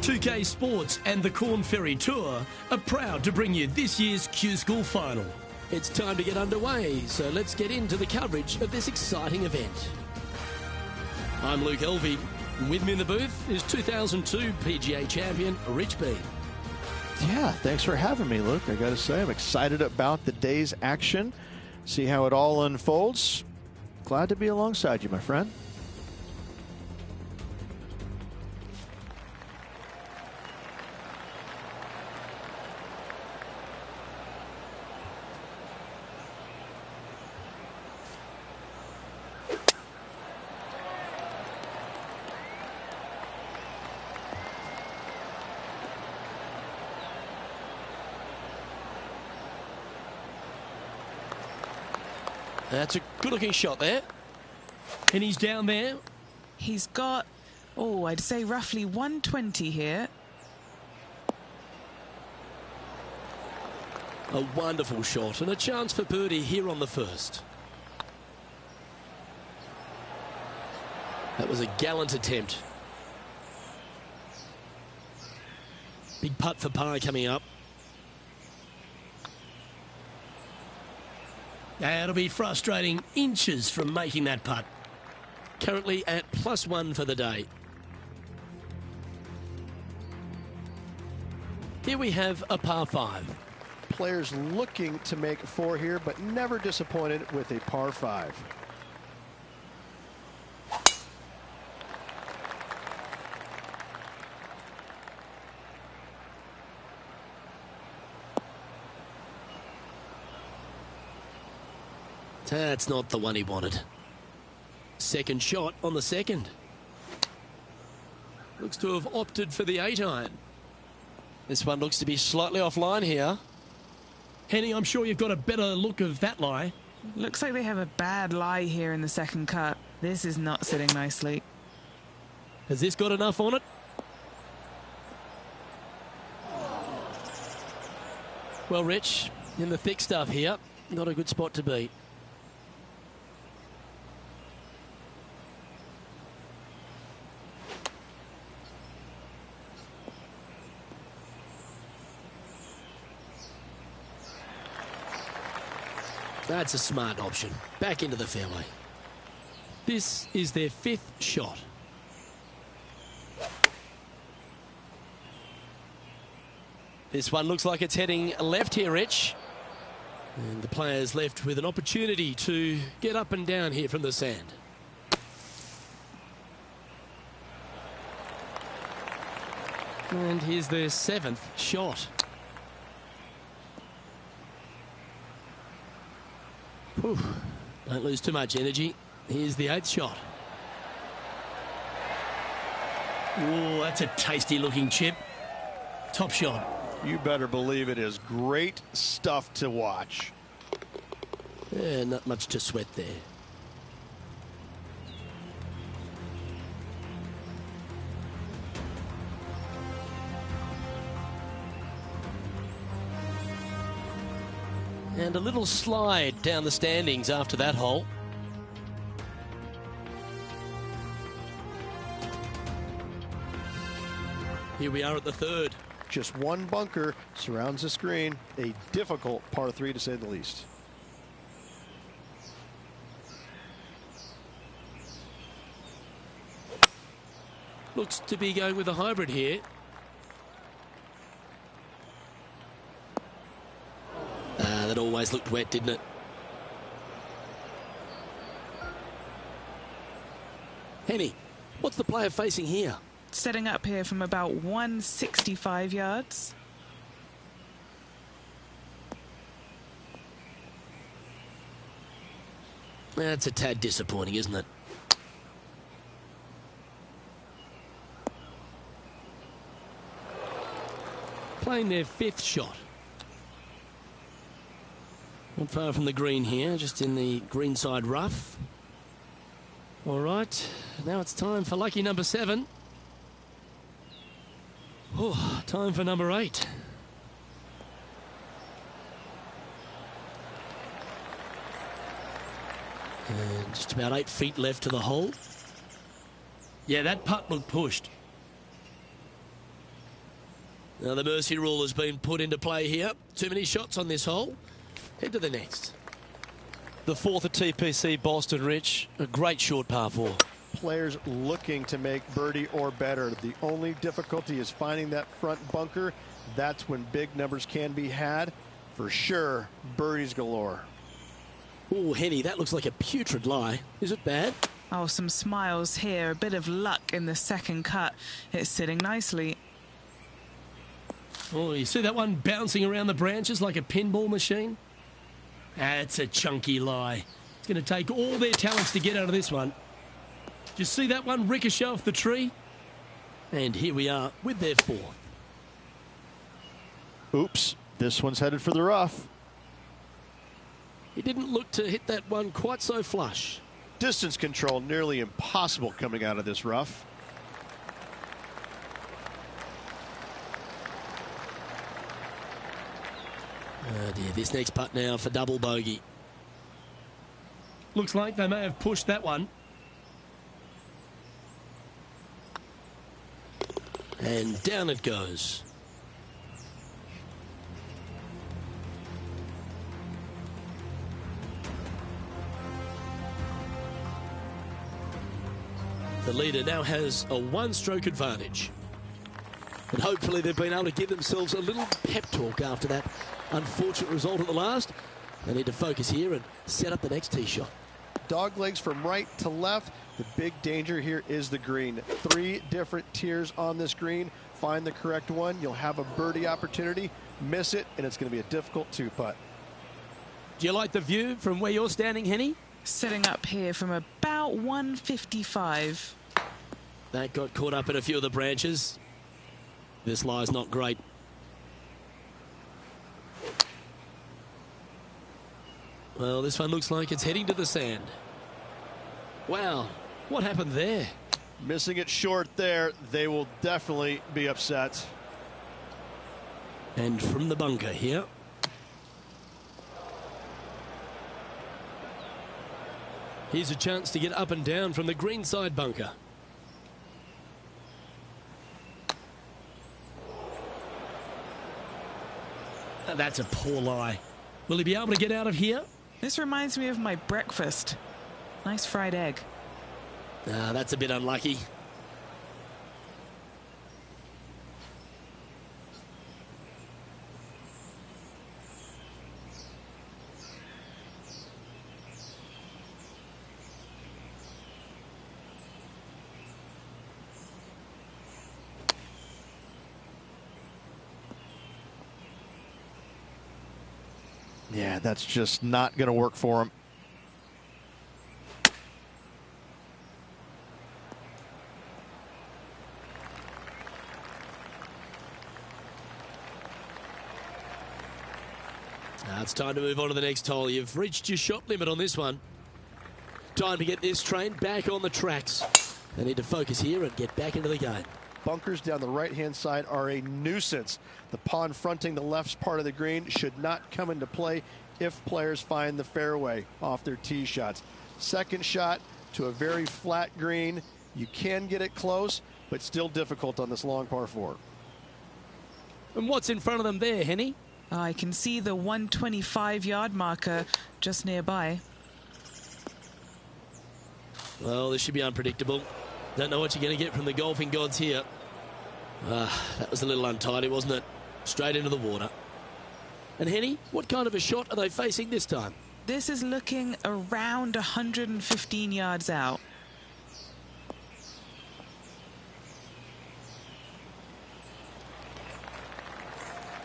2K Sports and the Corn Ferry Tour are proud to bring you this year's Q School Final. It's time to get underway, so let's get into the coverage of this exciting event. I'm Luke Elvey, and with me in the booth is 2002 PGA champion Rich B. Yeah, thanks for having me, Luke. I got to say, I'm excited about the day's action, see how it all unfolds. Glad to be alongside you, my friend. That's a good-looking shot there. And he's down there. He's got, I'd say roughly 120 here. A wonderful shot and a chance for birdie here on the first. That was a gallant attempt. Big putt for par coming up. That'll be frustrating, inches from making that putt. Currently at +1 for the day. Here we have a par 5. Players looking to make 4 here, but never disappointed with a par 5. That's not the one he wanted. Second shot on the second. Looks to have opted for the 8-iron. This one looks to be slightly offline here. Henny, I'm sure you've got a better look of that lie. Looks like they have a bad lie here in the second cut. This is not sitting nicely. Has this got enough on it? Well, Rich, in the thick stuff here, not a good spot to be. That's a smart option. Back into the fairway. This is their 5th shot. This one looks like it's heading left here, Rich. And the players left with an opportunity to get up and down here from the sand. And here's their 7th shot. Whew. Don't lose too much energy. Here's the 8th shot. Oh, that's a tasty looking chip. Top shot. You better believe it is great stuff to watch. Yeah, not much to sweat there. And a little slide down the standings after that hole. Here we are at the 3rd. Just one bunker surrounds the screen. A difficult par 3 to say the least. Looks to be going with a hybrid here. That always looked wet, didn't it? Henny, what's the player facing here? Setting up here from about 165 yards. That's a tad disappointing, isn't it? Playing their 5th shot. Not far from the green here, just in the greenside rough. All right, now it's time for lucky number 7. Oh, time for number 8. And just about 8 feet left to the hole. Yeah, that putt looked pushed. Now the mercy rule has been put into play here. Too many shots on this hole. Head to the next. The fourth at TPC Boston, Rich. A great short par 4. Players looking to make birdie or better. The only difficulty is finding that front bunker. That's when big numbers can be had. For sure, birdies galore. Oh, Henny, that looks like a putrid lie. Is it bad? Oh, some smiles here. A bit of luck in the second cut. It's sitting nicely. Oh, you see that one bouncing around the branches like a pinball machine? That's a chunky lie. It's going to take all their talents to get out of this one. Did you see that one ricochet off the tree? And here we are with their fourth. Oops, this one's headed for the rough. He didn't look to hit that one quite so flush. Distance control nearly impossible coming out of this rough. Oh dear, this next putt now for double bogey. Looks like they may have pushed that one. And down it goes. The leader now has a one-stroke advantage. And hopefully they've been able to give themselves a little pep talk after that unfortunate result at the last. They need to focus here and set up the next tee shot. Dog legs from right to left. The big danger here is the green. 3 different tiers on this green. Find the correct one. You'll have a birdie opportunity. Miss it, and it's going to be a difficult 2-putt. Do you like the view from where you're standing, Henny? Sitting up here from about 155. That got caught up in a few of the branches. This lie's not great. Well, this one looks like it's heading to the sand. Wow, what happened there? Missing it short there. They will definitely be upset. And from the bunker here. Here's a chance to get up and down from the greenside bunker. That's a poor lie. Will he be able to get out of here? This reminds me of my breakfast. Nice fried egg. That's a bit unlucky. Yeah, that's just not going to work for him. Now it's time to move on to the next hole. You've reached your shot limit on this one. Time to get this train back on the tracks. They need to focus here and get back into the game. Bunkers down the right-hand side are a nuisance. The pond fronting the left part of the green should not come into play if players find the fairway off their tee shots. Second shot to a very flat green. You can get it close, but still difficult on this long par 4. And what's in front of them there, Henny? I can see the 125-yard marker just nearby. Well, this should be unpredictable. Don't know what you're going to get from the golfing gods here. That was a little untidy, wasn't it? Straight into the water. And Henny, what kind of a shot are they facing this time? This is looking around 115 yards out.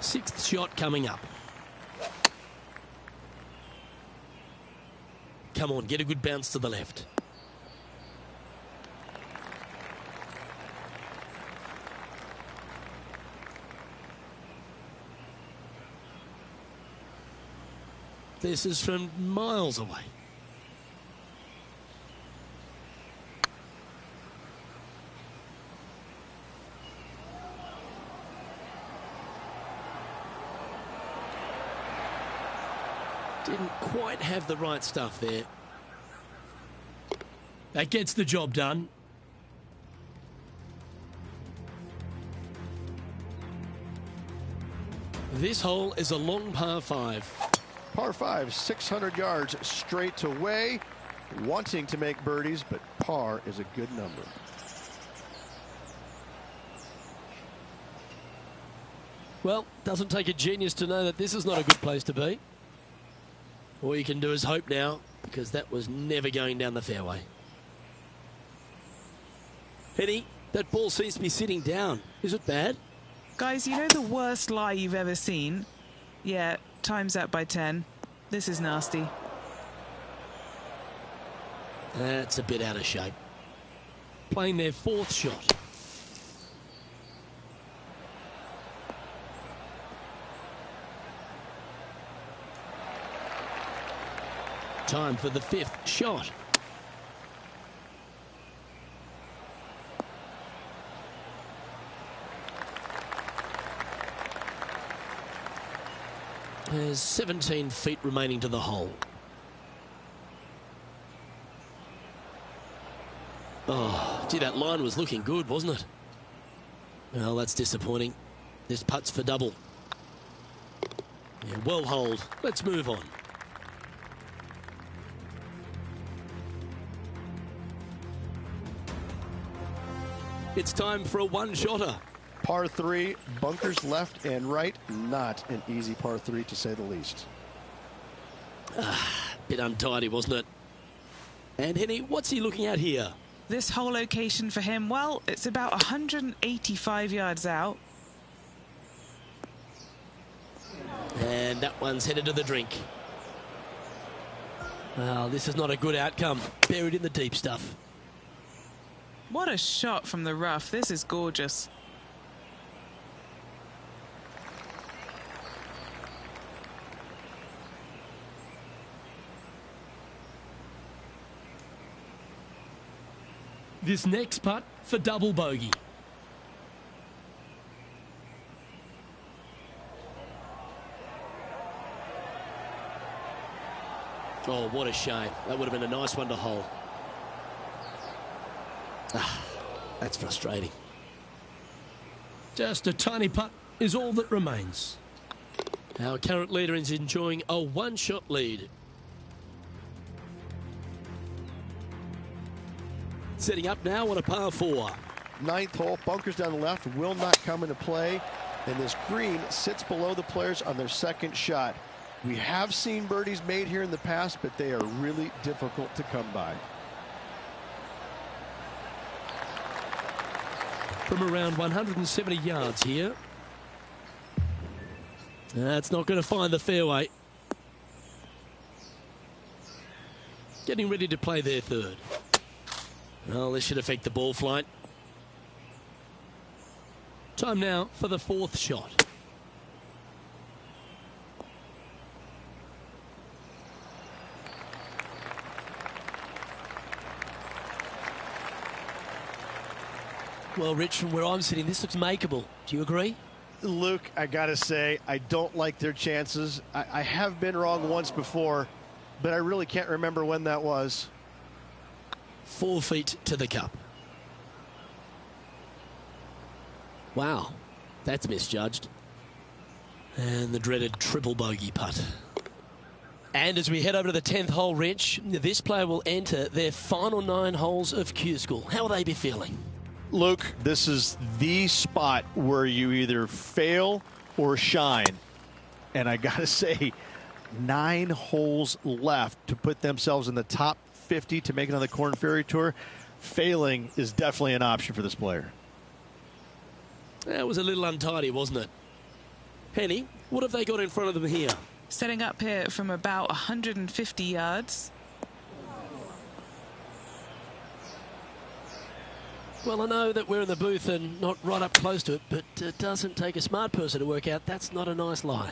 Sixth shot coming up. Come on, get a good bounce to the left. This is from miles away. Didn't quite have the right stuff there. That gets the job done. This hole is a long par 5. Par 5, 600 yards straight away. Wanting to make birdies, but par is a good number. Well, doesn't take a genius to know that this is not a good place to be. All you can do is hope now, because that was never going down the fairway. Henny, that ball seems to be sitting down. Is it bad? Guys, you know the worst lie you've ever seen? Yeah, time's up by 10. This is nasty. That's a bit out of shape. Playing their 4th shot. Time for the 5th shot. There's 17 feet remaining to the hole. Oh, gee, that line was looking good, wasn't it? Well, that's disappointing. This putt's for double. Yeah, well holed. Let's move on. It's time for a one-shotter. Par 3, bunkers left and right. Not an easy par 3, to say the least. Bit untidy, wasn't it? And Henny, what's he looking at here? This whole location for him, well, it's about 185 yards out. And that one's headed to the drink. Well, this is not a good outcome. Buried in the deep stuff. What a shot from the rough. This is gorgeous. This next putt for double bogey. Oh, what a shame. That would have been a nice one to hole. That's frustrating. Just a tiny putt is all that remains. Our current leader is enjoying a one-shot lead. Setting up now on a par 4. 9th hole, bunkers down the left will not come into play, and this green sits below the players on their 2nd shot. We have seen birdies made here in the past, but they are really difficult to come by. From around 170 yards here. That's not going to find the fairway. Getting ready to play their 3rd. Well, this should affect the ball flight. Time now for the 4th shot. Well, Rich, from where I'm sitting, this looks makeable. Do you agree? Luke, I gotta say, I don't like their chances. I have been wrong once before, but I really can't remember when that was. 4 feet to the cup. Wow, that's misjudged. And the dreaded triple bogey putt. And as we head over to the 10th hole, Rich, this player will enter their final 9 holes of Q School. How will they be feeling? Luke, this is the spot where you either fail or shine. And I gotta say, 9 holes left to put themselves in the top 50 to make it on the Korn Ferry Tour. Failing is definitely an option for this player. That was a little untidy, wasn't it? Henny, what have they got in front of them here? Setting up here from about 150 yards. Well, I know that we're in the booth and not right up close to it, but it doesn't take a smart person to work out that's not a nice lie.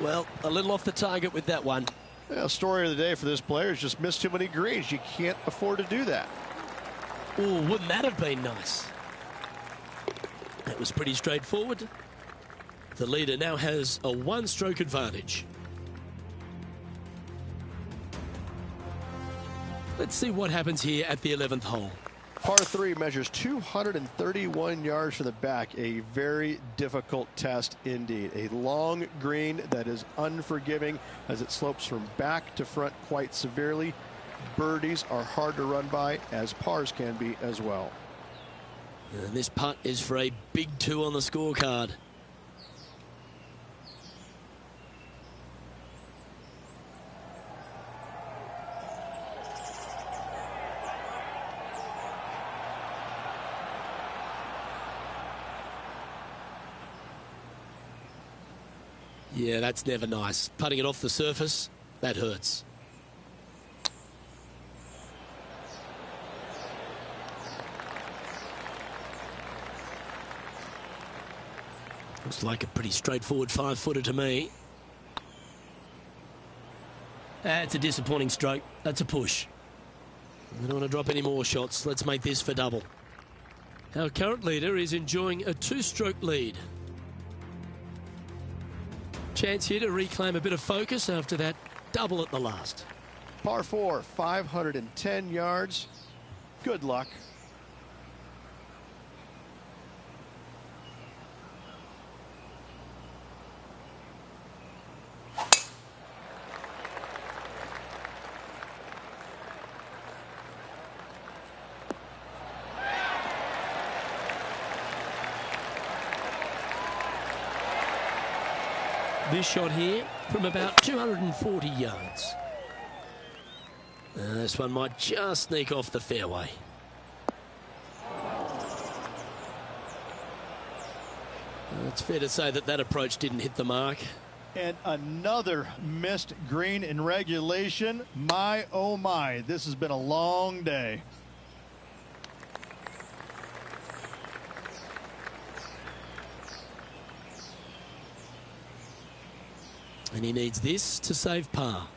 Well, a little off the target with that one. Yeah, story of the day for this player is just missed too many greens. You can't afford to do that. Oh, wouldn't that have been nice? That was pretty straightforward. The leader now has a 1-stroke advantage. Let's see what happens here at the 11th hole. Par 3 measures 231 yards from the back. A very difficult test indeed. A long green that is unforgiving as it slopes from back to front quite severely. Birdies are hard to run by, as pars can be as well. And this putt is for a big 2 on the scorecard. Yeah, that's never nice. Putting it off the surface, that hurts. Looks like a pretty straightforward 5-footer to me. That's a disappointing stroke. That's a push. We don't want to drop any more shots. Let's make this for double. Our current leader is enjoying a 2-stroke lead. Chance here to reclaim a bit of focus after that double at the last. Par 4, 510 yards. Good luck. This shot here from about 240 yards. This one might just sneak off the fairway. It's fair to say that that approach didn't hit the mark. And another missed green in regulation. My, oh my, this has been a long day. And he needs this to save par.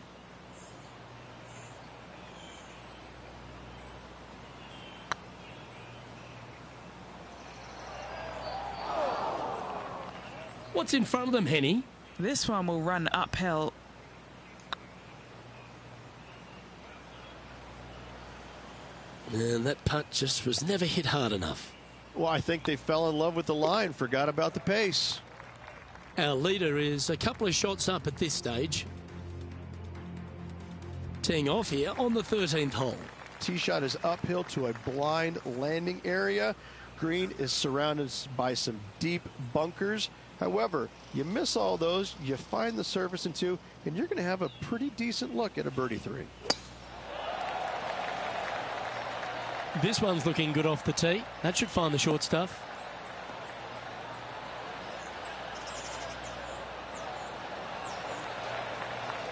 What's in front of them, Henny? This one will run uphill. And that putt just was never hit hard enough. Well, I think they fell in love with the line, forgot about the pace. Our leader is a couple of shots up at this stage. Teeing off here on the 13th hole. Tee shot is uphill to a blind landing area. Green is surrounded by some deep bunkers. However, you miss all those, you find the surface in 2, and you're going to have a pretty decent look at a birdie 3. This one's looking good off the tee. That should find the short stuff.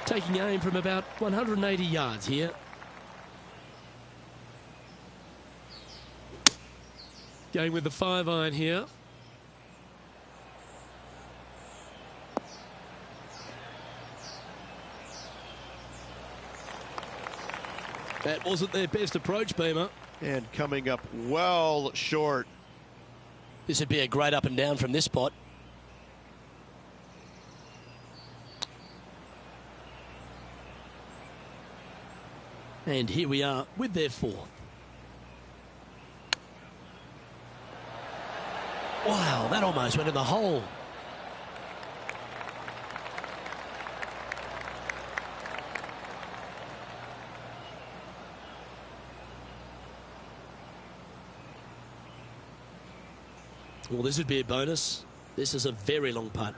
Taking aim from about 180 yards here. Going with the 5-iron here. That wasn't their best approach, Beamer. And coming up well short. This would be a great up and down from this spot. And here we are with their 4th. Wow, that almost went in the hole. Well, this would be a bonus. This is a very long putt.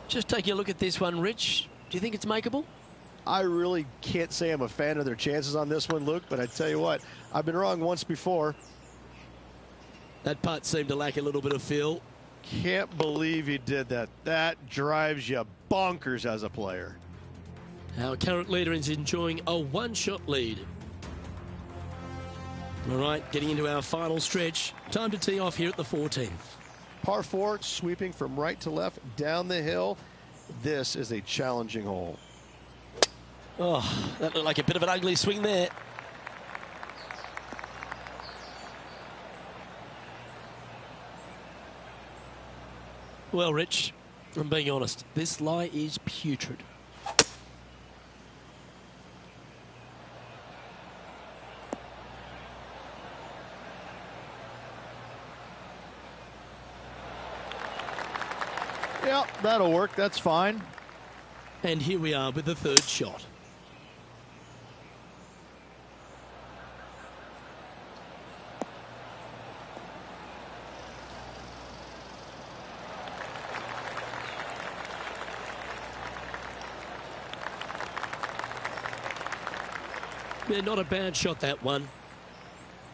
Just taking a look at this one, Rich. Do you think it's makeable? I really can't say I'm a fan of their chances on this one, Luke, but I tell you what, I've been wrong once before. That putt seemed to lack a little bit of feel. Can't believe he did that. That drives you bonkers as a player. Our current leader is enjoying a 1-shot lead. All right, getting into our final stretch. Time to tee off here at the 14th. Par 4, sweeping from right to left down the hill. This is a challenging hole. Oh, that looked like a bit of an ugly swing there. Well, Rich, I'm being honest, this lie is putrid. Yeah, that'll work. That's fine. And here we are with the third shot. Yeah, not a bad shot, that one.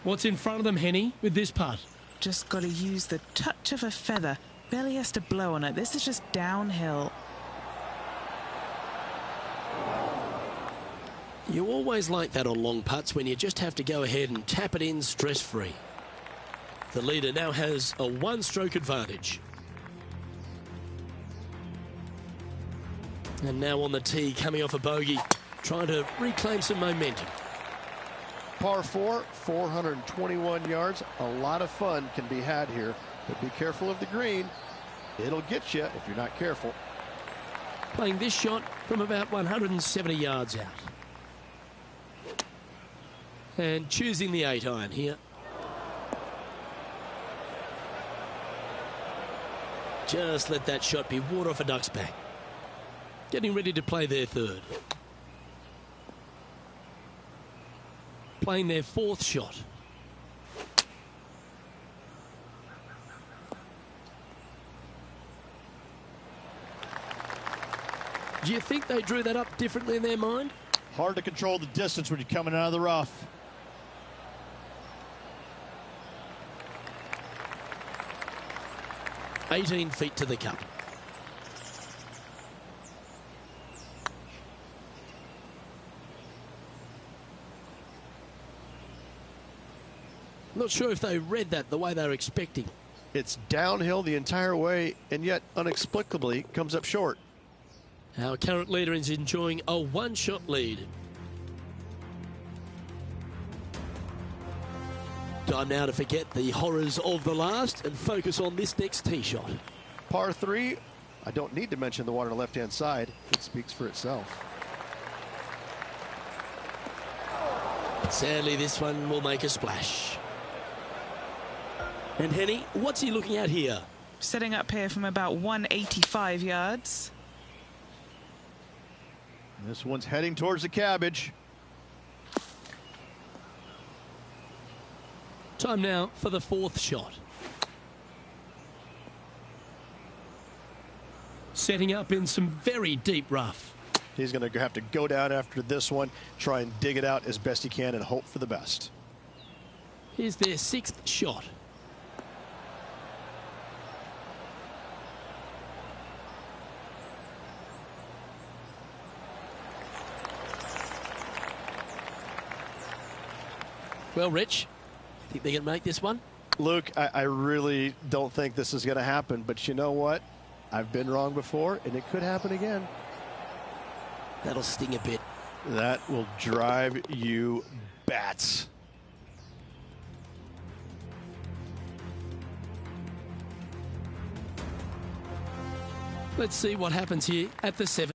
What's in front of them, Henny, with this putt? Just got to use the touch of a feather. Barely has to blow on it. This is just downhill. You always like that on long putts when you just have to go ahead and tap it in stress-free. The leader now has a one-stroke advantage. And now on the tee, coming off a bogey, trying to reclaim some momentum. Par 4, 421 yards. A lot of fun can be had here, but be careful of the green. It'll get you if you're not careful. Playing this shot from about 170 yards out. And choosing the 8-iron here. Just let that shot be water off a duck's back. Getting ready to play their third. Playing their fourth shot. Do you think they drew that up differently in their mind? Hard to control the distance when you're coming out of the rough. $18 feet to the cup. Not sure if they read that the way they were expecting. It's downhill the entire way, and yet inexplicably comes up short. Our current leader is enjoying a one-shot lead. Time now to forget the horrors of the last and focus on this next tee shot. Par 3, I don't need to mention the water on the left-hand side. It speaks for itself. Sadly, this one will make a splash. And Henny, what's he looking at here? Setting up here from about 185 yards. This one's heading towards the cabbage. Time now for the fourth shot. Setting up in some very deep rough. He's going to have to go down after this one, try and dig it out as best he can and hope for the best. Here's their sixth shot. Well, Rich, think they can make this one? Luke, I really don't think this is going to happen, but you know what? I've been wrong before, and it could happen again. That'll sting a bit. That will drive you bats. Let's see what happens here at the 7th.